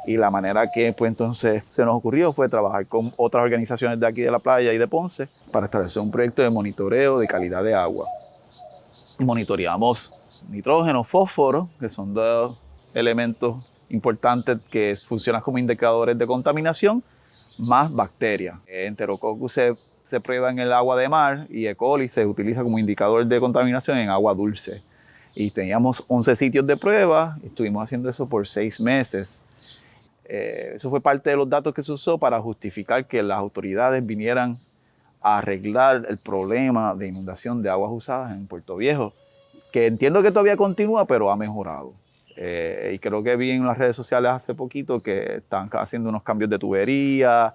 Y la manera que pues entonces se nos ocurrió fue trabajar con otras organizaciones de aquí de la playa y de Ponce para establecer un proyecto de monitoreo de calidad de agua. Y monitoreamos nitrógeno, fósforo, que son 2 elementos importantes que funcionan como indicadores de contaminación, más bacterias. Enterococcus se prueba en el agua de mar y E. coli se utiliza como indicador de contaminación en agua dulce. Y teníamos 11 sitios de prueba, estuvimos haciendo eso por 6 meses. Eso fue parte de los datos que se usó para justificar que las autoridades vinieran a arreglar el problema de inundación de aguas usadas en Puerto Viejo, que entiendo que todavía continúa, pero ha mejorado. Y creo que vi en las redes sociales hace poquito que están haciendo unos cambios de tubería,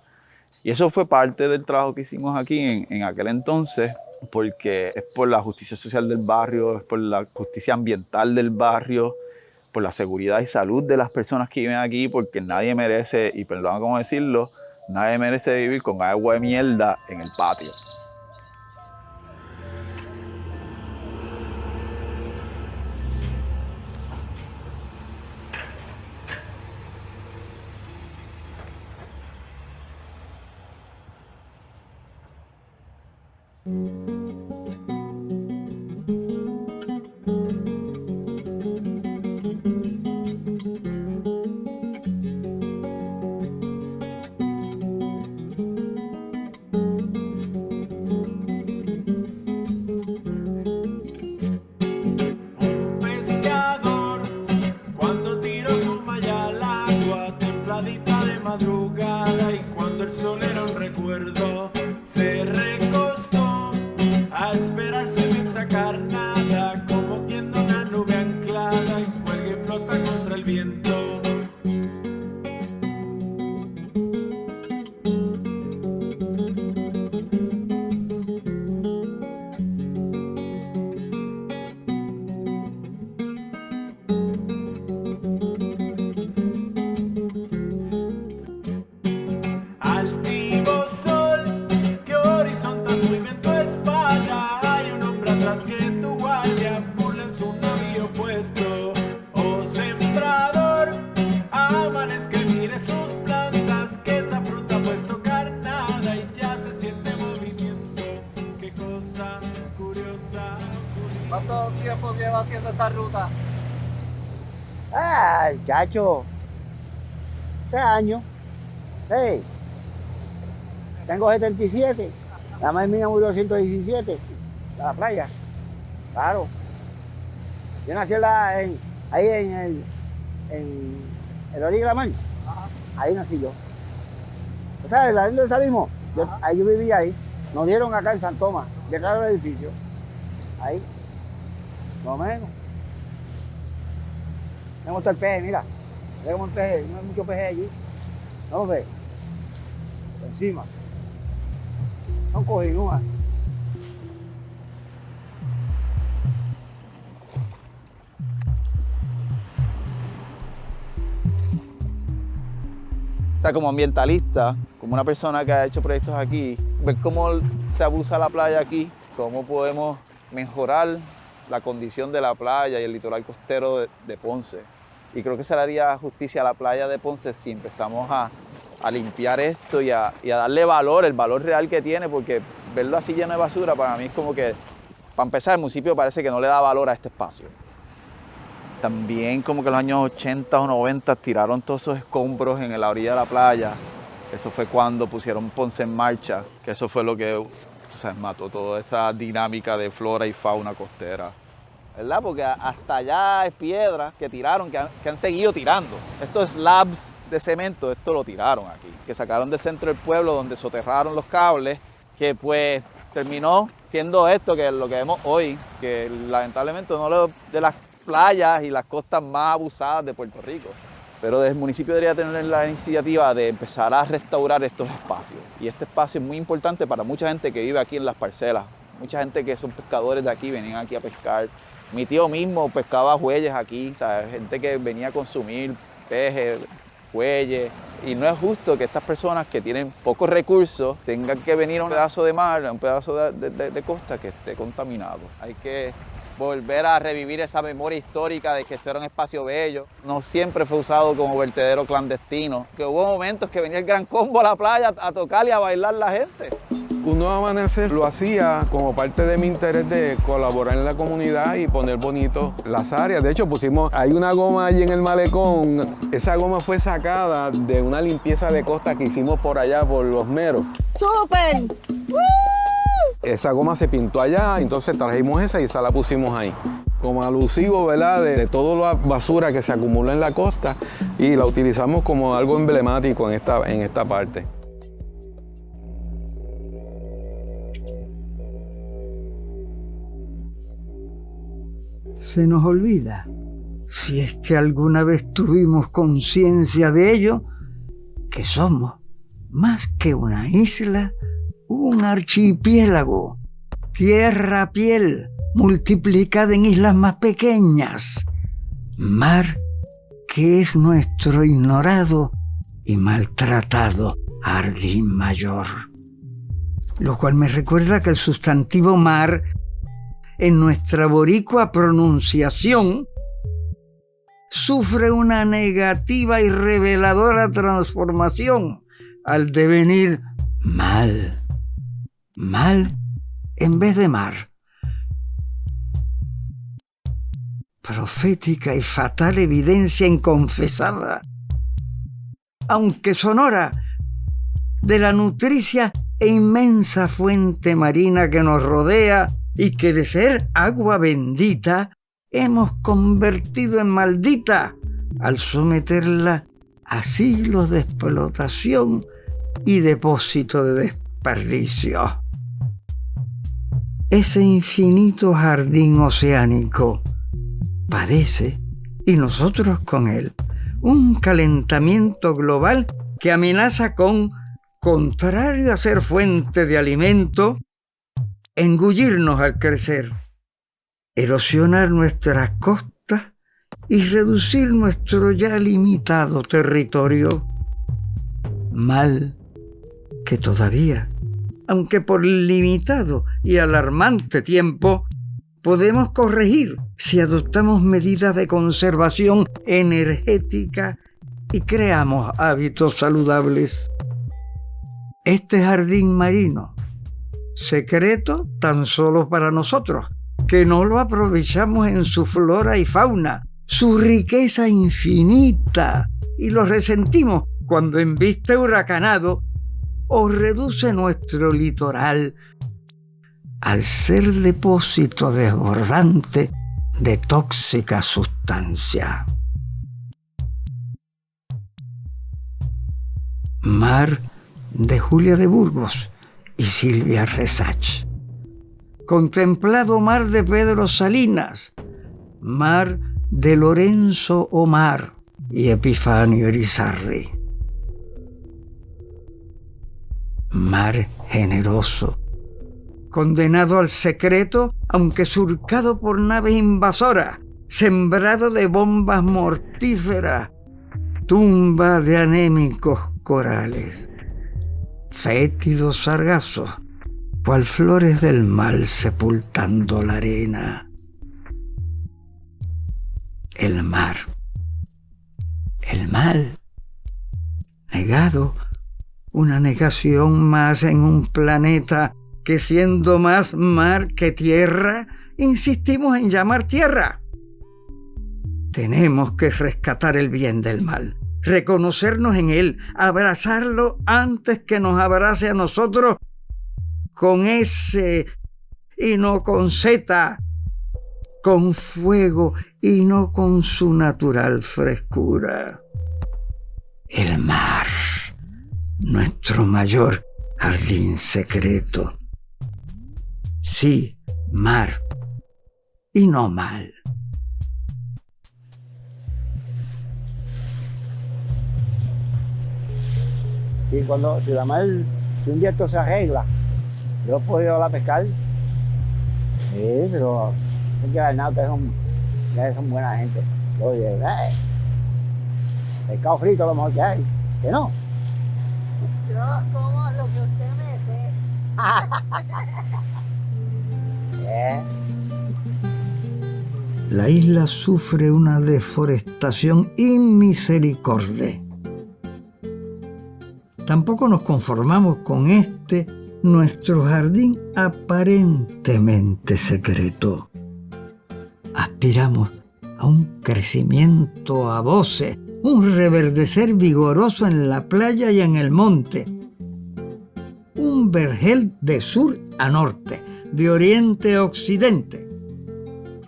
y eso fue parte del trabajo que hicimos aquí en aquel entonces, porque es por la justicia social del barrio, es por la justicia ambiental del barrio, por la seguridad y salud de las personas que viven aquí, porque nadie merece, y perdón cómo decirlo, nadie merece vivir con agua de mierda en el patio. anclada y cuando el sol era un recuerdo se recostó a esperar sin sacar nada, como viendo una nube anclada y cuelga y flota contra el viento. ¿Cuánto tiempo lleva haciendo esta ruta? Ay, chacho. 6 años. Hey. Tengo 77. La madre mía murió 117. A la playa. Claro. Yo nací ahí en el orilla de la mar. Ahí nací yo. ¿Sabes de dónde salimos? Ahí yo vivía ahí. Nos dieron acá en San Tomás, de cada del edificio. Ahí. Más o menos. Me gusta el peje, mira. Ve como el peje, no hay mucho peje allí. ¿No lo ves? Encima. Son coginudas. O sea, como ambientalista, como una persona que ha hecho proyectos aquí, ver cómo se abusa la playa aquí, cómo podemos mejorar la condición de la playa y el litoral costero de Ponce. Y creo que se le haría justicia a la playa de Ponce si empezamos a limpiar esto y a darle valor, el valor real que tiene, porque verlo así lleno de basura para mí es como que, para empezar, el municipio parece que no le da valor a este espacio. También como que en los años 80 o 90 tiraron todos esos escombros en la orilla de la playa. Eso fue cuando pusieron Ponce en marcha, que eso fue lo que mató toda esa dinámica de flora y fauna costera. ¿Verdad? Porque hasta allá es piedra que tiraron, que han seguido tirando. Estos slabs de cemento, esto lo tiraron aquí, que sacaron del centro del pueblo donde soterraron los cables, que pues terminó siendo esto que es lo que vemos hoy, que lamentablemente uno de las playas y las costas más abusadas de Puerto Rico. Pero el municipio debería tener la iniciativa de empezar a restaurar estos espacios. Y este espacio es muy importante para mucha gente que vive aquí en las parcelas. Mucha gente que son pescadores de aquí, venían aquí a pescar. Mi tío mismo pescaba huellas aquí, ¿sabes? Gente que venía a consumir peces, huellas. Y no es justo que estas personas que tienen pocos recursos tengan que venir a un pedazo de mar, a un pedazo de costa que esté contaminado. Hay que volver a revivir esa memoria histórica de que esto era un espacio bello. No siempre fue usado como vertedero clandestino. Que hubo momentos que venía el Gran Combo a la playa a tocar y a bailar la gente. Un Nuevo Amanecer lo hacía como parte de mi interés de colaborar en la comunidad y poner bonito las áreas. De hecho, hay una goma allí en el malecón. Esa goma fue sacada de una limpieza de costa que hicimos por allá, por Los Meros. ¡Súper! Esa goma se pintó allá, entonces trajimos esa y esa la pusimos ahí. Como alusivo, ¿verdad?, de toda la basura que se acumula en la costa y la utilizamos como algo emblemático en esta parte. Se nos olvida, si es que alguna vez tuvimos conciencia de ello, que somos más que una isla, un archipiélago, tierra piel multiplicada en islas más pequeñas, mar que es nuestro ignorado y maltratado jardín mayor. Lo cual me recuerda que el sustantivo mar, en nuestra boricua pronunciación, sufre una negativa y reveladora transformación al devenir mal. Mal en vez de mar. Profética y fatal evidencia inconfesada, aunque sonora, de la nutricia e inmensa fuente marina que nos rodea y que de ser agua bendita hemos convertido en maldita al someterla asilos de explotación y depósito de desperdicio. Ese infinito jardín oceánico padece, y nosotros con él, un calentamiento global que amenaza con, contrario a ser fuente de alimento, engullirnos al crecer, erosionar nuestras costas y reducir nuestro ya limitado territorio. Mal que todavía, aunque por limitado y alarmante tiempo, podemos corregir si adoptamos medidas de conservación energética y creamos hábitos saludables. Este jardín marino, secreto tan solo para nosotros, que no lo aprovechamos en su flora y fauna, su riqueza infinita, y lo resentimos cuando embiste huracanado o reduce nuestro litoral al ser depósito desbordante de tóxica sustancia. Mar de Julia de Burgos y Silvia Resach. Contemplado mar de Pedro Salinas. Mar de Lorenzo Omar y Epifanio Irizarry. Mar generoso, condenado al secreto, aunque surcado por naves invasoras, sembrado de bombas mortíferas, tumba de anémicos corales, fétidos sargazos, cual flores del mal sepultando la arena. El mar, el mal, negado, una negación más en un planeta que, siendo más mar que tierra, insistimos en llamar tierra. Tenemos que rescatar el bien del mal, reconocernos en él, abrazarlo antes que nos abrace a nosotros con S y no con Z, con fuego y no con su natural frescura. El mar, nuestro mayor jardín secreto. Sí, mar y no mal. Sí, si un día esto se arregla, yo puedo ir a pescar. Sí, pero hay que ganar, ustedes son buena gente. Oye, pescado frito a lo mejor que hay, que no. Yo como lo que usted me dé. La isla sufre una deforestación inmisericordia. Tampoco nos conformamos con nuestro jardín aparentemente secreto. Aspiramos a un crecimiento a voces, un reverdecer vigoroso en la playa y en el monte. Un vergel de sur a norte, de oriente a occidente.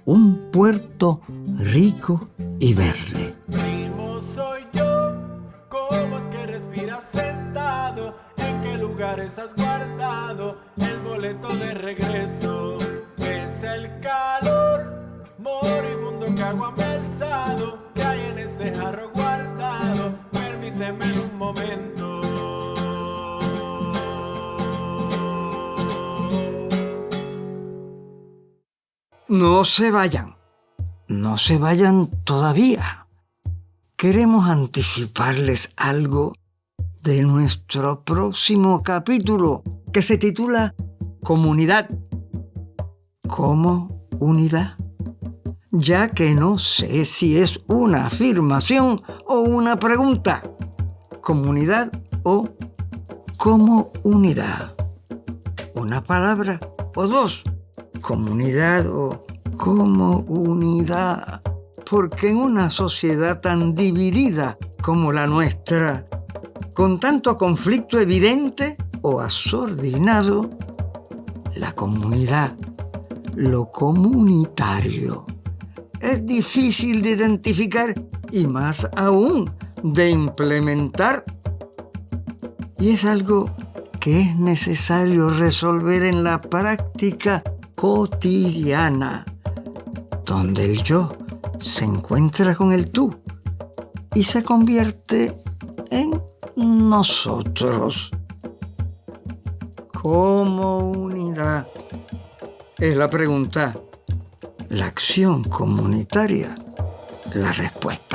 Un puerto rico y verde. Primo soy yo, ¿cómo es que respiras sentado? ¿En qué lugares has guardado el boleto de regreso? Es el calor moribundo que agua me ha alzado, que hay en ese jarro guardado. Permíteme un momento. No se vayan todavía. Queremos anticiparles algo de nuestro próximo capítulo, que se titula Comunidad. ¿Cómo unidad? Ya que no sé si es una afirmación o una pregunta. Comunidad o como unidad. Una palabra o dos. Comunidad o como unidad. Porque en una sociedad tan dividida como la nuestra, con tanto conflicto evidente o asordinado, la comunidad, lo comunitario, es difícil de identificar y más aún de implementar y es algo que es necesario resolver en la práctica cotidiana, donde el yo se encuentra con el tú y se convierte en nosotros. Como unidad es la pregunta, la acción comunitaria la respuesta.